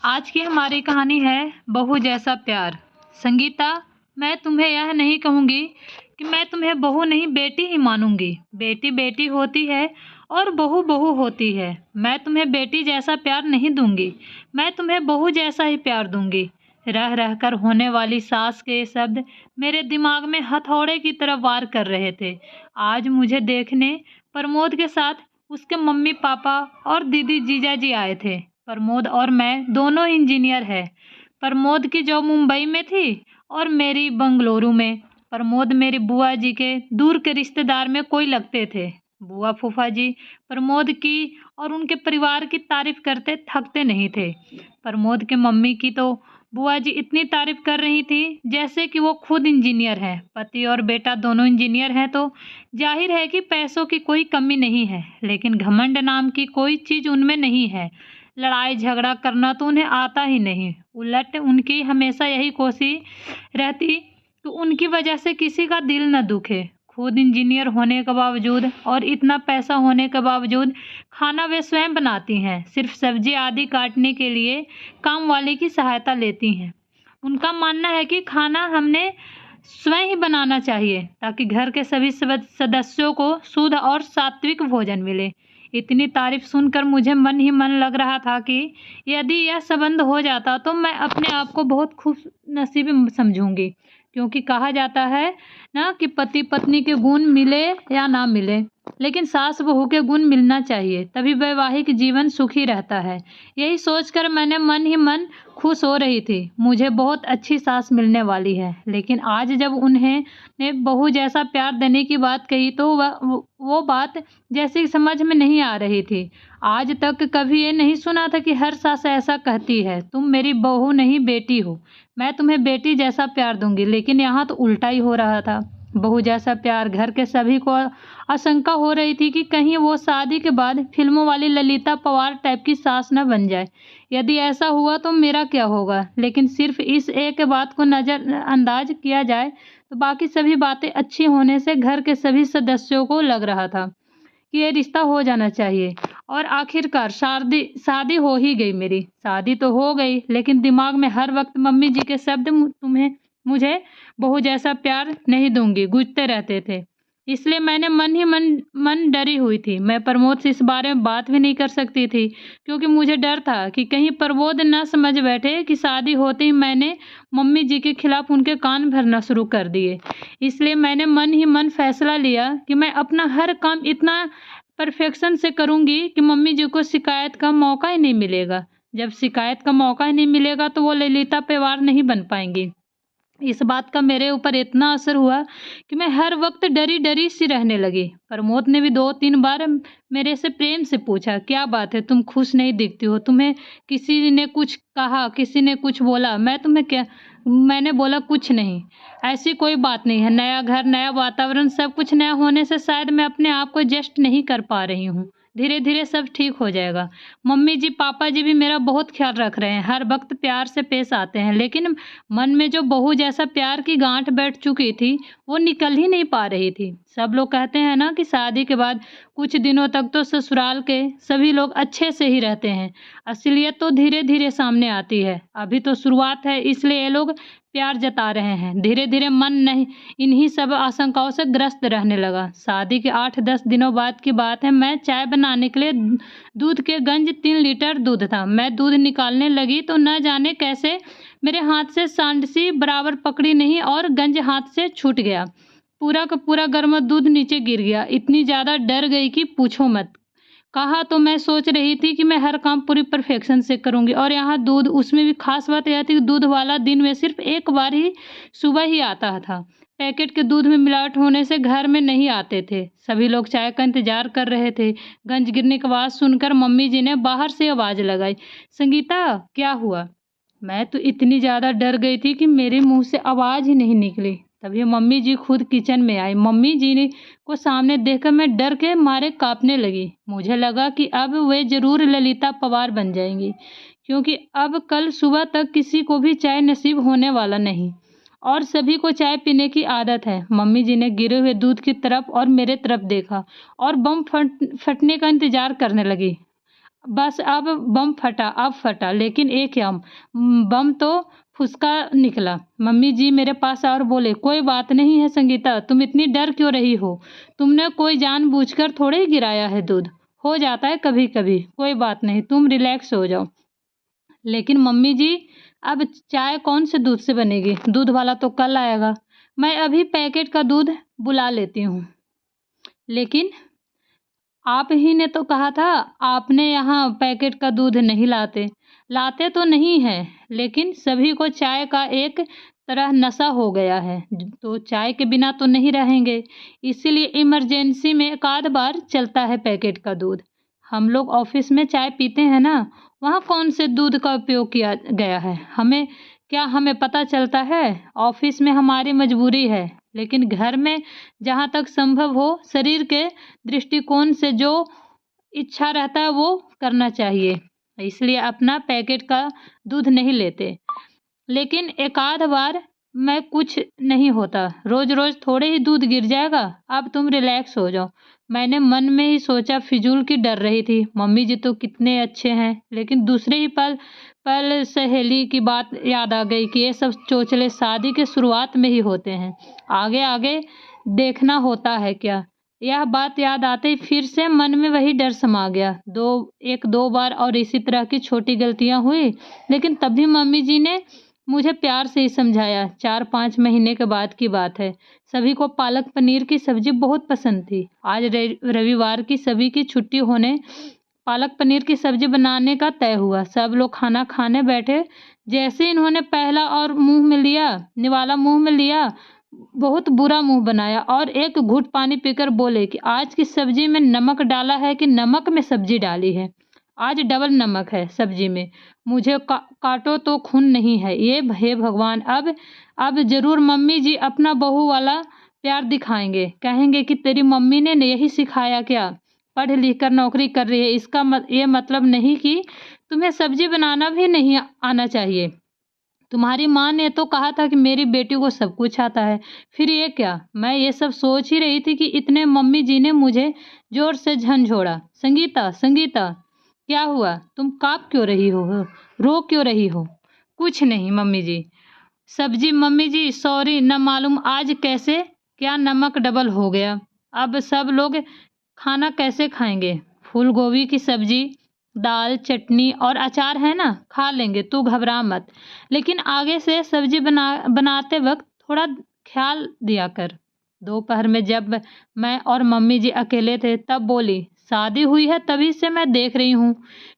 आज की हमारी कहानी है बहू जैसा प्यार। संगीता, मैं तुम्हें यह नहीं कहूँगी कि मैं तुम्हें बहू नहीं बेटी ही मानूंगी। बेटी बेटी होती है और बहू बहू होती है। मैं तुम्हें बेटी जैसा प्यार नहीं दूंगी, मैं तुम्हें बहू जैसा ही प्यार दूंगी। रह रहकर होने वाली सास के ये शब्द मेरे दिमाग में हथौड़े की तरह वार कर रहे थे। आज मुझे देखने प्रमोद के साथ उसके मम्मी पापा और दीदी जीजा जी आए थे। प्रमोद और मैं दोनों इंजीनियर हैं। प्रमोद की जॉब मुंबई में थी और मेरी बंगलुरु में। प्रमोद मेरी बुआ जी के दूर के रिश्तेदार में कोई लगते थे। बुआ फूफा जी प्रमोद की और उनके परिवार की तारीफ करते थकते नहीं थे। प्रमोद के मम्मी की तो बुआ जी इतनी तारीफ कर रही थी जैसे कि वो खुद इंजीनियर हैं। पति और बेटा दोनों इंजीनियर हैं तो जाहिर है कि पैसों की कोई कमी नहीं है, लेकिन घमंड नाम की कोई चीज़ उनमें नहीं है। लड़ाई झगड़ा करना तो उन्हें आता ही नहीं। उलट उनकी हमेशा यही कोशिश रहती कि उनकी वजह से किसी का दिल न दुखे। खुद इंजीनियर होने के बावजूद और इतना पैसा होने के बावजूद खाना वे स्वयं बनाती हैं। सिर्फ सब्जी आदि काटने के लिए काम वाले की सहायता लेती हैं। उनका मानना है कि खाना हमने स्वयं ही बनाना चाहिए ताकि घर के सभी सदस्यों को शुद्ध और सात्विक भोजन मिले। इतनी तारीफ सुनकर मुझे मन ही मन लग रहा था कि यदि यह संबंध हो जाता तो मैं अपने आप को बहुत खुश नसीब समझूंगी, क्योंकि कहा जाता है ना कि पति पत्नी के गुण मिले या ना मिले, लेकिन सास बहू के गुण मिलना चाहिए, तभी वैवाहिक जीवन सुखी रहता है। यही सोचकर मैंने मन ही मन खुश हो रही थी। मुझे बहुत अच्छी सास मिलने वाली है। लेकिन आज जब उन्हें ने बहू जैसा प्यार देने की बात कही तो वो बात जैसे समझ में नहीं आ रही थी। आज तक कभी ये नहीं सुना था कि हर सास ऐसा कहती है, तुम मेरी बहू नहीं बेटी हो, मैं तुम्हें बेटी जैसा प्यार दूंगी। लेकिन यहाँ तो उल्टा ही हो रहा था। बहू जैसा प्यार, घर के सभी को आशंका हो रही थी कि कहीं वो शादी के बाद फिल्मों वाली ललिता पवार टाइप की सास न बन जाए। यदि ऐसा हुआ तो मेरा क्या होगा। लेकिन सिर्फ इस एक बात को नज़रअंदाज किया जाए तो बाकी सभी बातें अच्छी होने से घर के सभी सदस्यों को लग रहा था कि ये रिश्ता हो जाना चाहिए। और आखिरकार शादी हो ही गई। मेरी शादी तो हो गई, लेकिन दिमाग में हर वक्त मम्मी जी के शब्द तुम्हें मुझे बहू जैसा प्यार नहीं दूंगी गूंजते रहते थे। इसलिए मैंने मन डरी हुई थी। मैं प्रमोद से इस बारे में बात भी नहीं कर सकती थी, क्योंकि मुझे डर था कि कहीं प्रमोद न समझ बैठे कि शादी होते ही मैंने मम्मी जी के खिलाफ उनके कान भरना शुरू कर दिए। इसलिए मैंने मन ही मन फैसला लिया कि मैं अपना हर काम इतना परफेक्शन से करूंगी कि मम्मी जी को शिकायत का मौका ही नहीं मिलेगा। जब शिकायत का मौका ही नहीं मिलेगा तो वो ललिता पवार नहीं बन पाएंगी। इस बात का मेरे ऊपर इतना असर हुआ कि मैं हर वक्त डरी डरी सी रहने लगी। प्रमोद ने भी 2-3 बार मेरे से प्रेम से पूछा, क्या बात है, तुम खुश नहीं दिखती हो, तुम्हें किसी ने कुछ कहा, किसी ने कुछ बोला? मैंने बोला कुछ नहीं, ऐसी कोई बात नहीं है। नया घर, नया वातावरण, सब कुछ नया होने से शायद मैं अपने आप को एडजस्ट नहीं कर पा रही हूँ। धीरे धीरे सब ठीक हो जाएगा। मम्मी जी पापा जी भी मेरा बहुत ख्याल रख रहे हैं, हर वक्त प्यार से पेश आते हैं। लेकिन मन में जो बहू जैसा प्यार की गांठ बैठ चुकी थी वो निकल ही नहीं पा रही थी। सब लोग कहते हैं ना कि शादी के बाद कुछ दिनों तक तो ससुराल के सभी लोग अच्छे से ही रहते हैं, असलियत तो धीरे धीरे सामने आती है। अभी तो शुरुआत है, इसलिए ये लोग प्यार जता रहे हैं। धीरे धीरे मन नहीं इन्हीं सब आशंकाओं से ग्रस्त रहने लगा। शादी के 8-10 दिनों बाद की बात है। मैं चाय बनाने के लिए दूध के गंज 3 लीटर दूध था। मैं दूध निकालने लगी तो न जाने कैसे मेरे हाथ से सांडसी बराबर पकड़ी नहीं और गंज हाथ से छूट गया। पूरा का पूरा गर्म दूध नीचे गिर गया। इतनी ज़्यादा डर गई कि पूछो मत। कहा तो मैं सोच रही थी कि मैं हर काम पूरी परफेक्शन से करूंगी, और यहाँ दूध, उसमें भी खास बात यह थी कि दूध वाला दिन में सिर्फ एक बार ही सुबह ही आता था। पैकेट के दूध में मिलावट होने से घर में नहीं आते थे। सभी लोग चाय का इंतजार कर रहे थे। गंज गिरने की आवाज़ सुनकर मम्मी जी ने बाहर से आवाज़ लगाई, संगीता क्या हुआ? मैं तो इतनी ज़्यादा डर गई थी कि मेरे मुंह से आवाज़ ही नहीं निकली। तभी मम्मी जी खुद किचन में आई। मम्मी जी ने को सामने देखकर मैं डर के मारे कांपने लगी। मुझे लगा कि अब वे जरूर ललिता पवार बन जाएंगी, क्योंकि अब कल सुबह तक किसी को भी चाय नसीब होने वाला नहीं और सभी को चाय पीने की आदत है। मम्मी जी ने गिरे हुए दूध की तरफ और मेरे तरफ देखा और बम फटने का इंतजार करने लगी। बस अब बम फटा, अब फटा, लेकिन एक क्या बम तो फुसका निकला। मम्मी जी मेरे पास और बोले, कोई बात नहीं है संगीता, तुम इतनी डर क्यों रही हो? तुमने कोई जानबूझकर थोड़े ही गिराया है दूध, हो जाता है कभी कभी, कोई बात नहीं, तुम रिलैक्स हो जाओ। लेकिन मम्मी जी, अब चाय कौन से दूध से बनेगी? दूध वाला तो कल आएगा। मैं अभी पैकेट का दूध बुला लेती हूँ। लेकिन आप ही ने तो कहा था, आपने यहाँ पैकेट का दूध नहीं लाते। लाते तो नहीं है, लेकिन सभी को चाय का एक तरह नशा हो गया है, तो चाय के बिना तो नहीं रहेंगे। इसीलिए इमरजेंसी में एक आध बार चलता है पैकेट का दूध। हम लोग ऑफिस में चाय पीते हैं ना, वहाँ कौन से दूध का उपयोग किया गया है? हमें पता चलता है? ऑफिस में हमारी मजबूरी है, लेकिन घर में जहाँ तक संभव हो, शरीर के दृष्टिकोण से जो इच्छा रहता है वो करना चाहिए। इसलिए अपना पैकेट का दूध नहीं लेते। लेकिन एक आध बार मैं कुछ नहीं होता, रोज रोज थोड़े ही दूध गिर जाएगा। अब तुम रिलैक्स हो जाओ। मैंने मन में ही सोचा, फिजूल की डर रही थी। मम्मी जी तो कितने अच्छे हैं, लेकिन दूसरे ही पल पल सहेली की बात याद आ गई कि ये सब चोचले शादी के शुरुआत में ही होते हैं, आगे आगे देखना होता है क्या। यह बात याद आते ही फिर से मन में वही डर समा गया। एक दो बार और इसी तरह की छोटी गलतियां हुई, लेकिन तब भी मम्मी जी ने मुझे प्यार से ही समझाया। 4-5 महीने के बाद की बात है। सभी को पालक पनीर की सब्जी बहुत पसंद थी। आज रविवार की सभी की छुट्टी होने पालक पनीर की सब्जी बनाने का तय हुआ। सब लोग खाना खाने बैठे। जैसे इन्होंने पहला और निवाला मुंह में लिया, बहुत बुरा मुंह बनाया और एक घूंट पानी पीकर बोले कि आज की सब्जी में नमक डाला है कि नमक में सब्जी डाली है? आज डबल नमक है सब्जी में। मुझे काटो तो खून नहीं है ये। हे भगवान, अब जरूर मम्मी जी अपना बहू वाला प्यार दिखाएंगे। कहेंगे कि तेरी मम्मी ने यही सिखाया क्या? पढ़ लिख कर नौकरी कर रही है, इसका ये मतलब नहीं कि तुम्हें सब्जी बनाना भी नहीं आना चाहिए। तुम्हारी माँ ने तो कहा था कि मेरी बेटी को सब कुछ आता है, फिर ये क्या? मैं ये सब सोच ही रही थी कि इतने मम्मी जी ने मुझे जोर से झंझोड़ा। संगीता, संगीता, क्या हुआ? तुम काँप क्यों रही हो? रो क्यों रही हो? कुछ नहीं मम्मी जी। सब्जी मम्मी जी, सॉरी, न मालूम आज कैसे क्या नमक डबल हो गया। अब सब लोग खाना कैसे खाएंगे? फूल गोभी की सब्जी, दाल, चटनी और अचार है ना, खा लेंगे, तू घबरा मत। लेकिन आगे से सब्जी बनाते वक्त थोड़ा ख्याल दिया कर। दोपहर में जब मैं और मम्मी जी अकेले थे, तब बोली, शादी हुई है तभी से मैं देख रही हूँ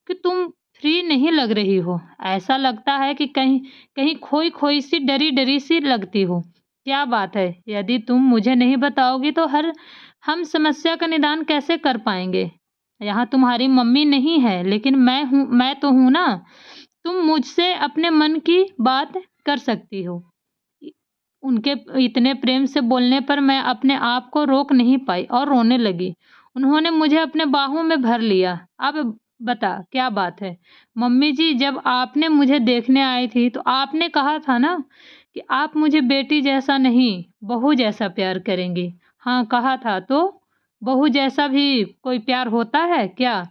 कि तुम फ्री नहीं लग रही हो। ऐसा लगता है कि कहीं कहीं खोई खोई सी, डरी डरी सी लगती हो। क्या बात है? यदि तुम मुझे नहीं बताओगी तो हम समस्या का निदान कैसे कर पाएंगे? यहाँ तुम्हारी मम्मी नहीं है, लेकिन मैं तो हूँ ना। तुम मुझसे अपने मन की बात कर सकती हो। उनके इतने प्रेम से बोलने पर मैं अपने आप को रोक नहीं पाई और रोने लगी। उन्होंने मुझे अपने बाहों में भर लिया। अब बता क्या बात है? मम्मी जी, जब आपने मुझे देखने आई थी तो आपने कहा था ना कि आप मुझे बेटी जैसा नहीं, बहू जैसा प्यार करेंगी। हाँ, कहा था। तो बहू जैसा भी कोई प्यार होता है क्या?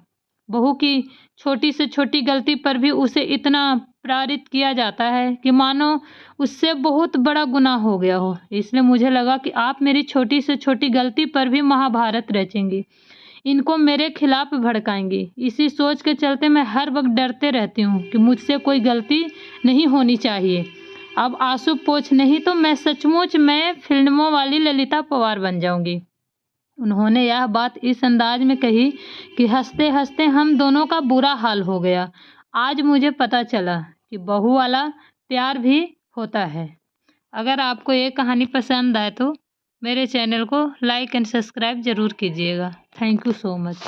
बहू की छोटी से छोटी गलती पर भी उसे इतना प्रेरित किया जाता है कि मानो उससे बहुत बड़ा गुनाह हो गया हो। इसलिए मुझे लगा कि आप मेरी छोटी से छोटी गलती पर भी महाभारत रचेंगी, इनको मेरे खिलाफ भड़काएंगी। इसी सोच के चलते मैं हर वक्त डरते रहती हूँ कि मुझसे कोई गलती नहीं होनी चाहिए। अब आंसू पोंछ नहीं तो मैं फिल्मों वाली ललिता पवार बन जाऊंगी। उन्होंने यह बात इस अंदाज में कही कि हंसते हंसते हम दोनों का बुरा हाल हो गया। आज मुझे पता चला कि बहू वाला प्यार भी होता है। अगर आपको ये कहानी पसंद आए तो मेरे चैनल को लाइक एंड सब्सक्राइब ज़रूर कीजिएगा। Thank you so much.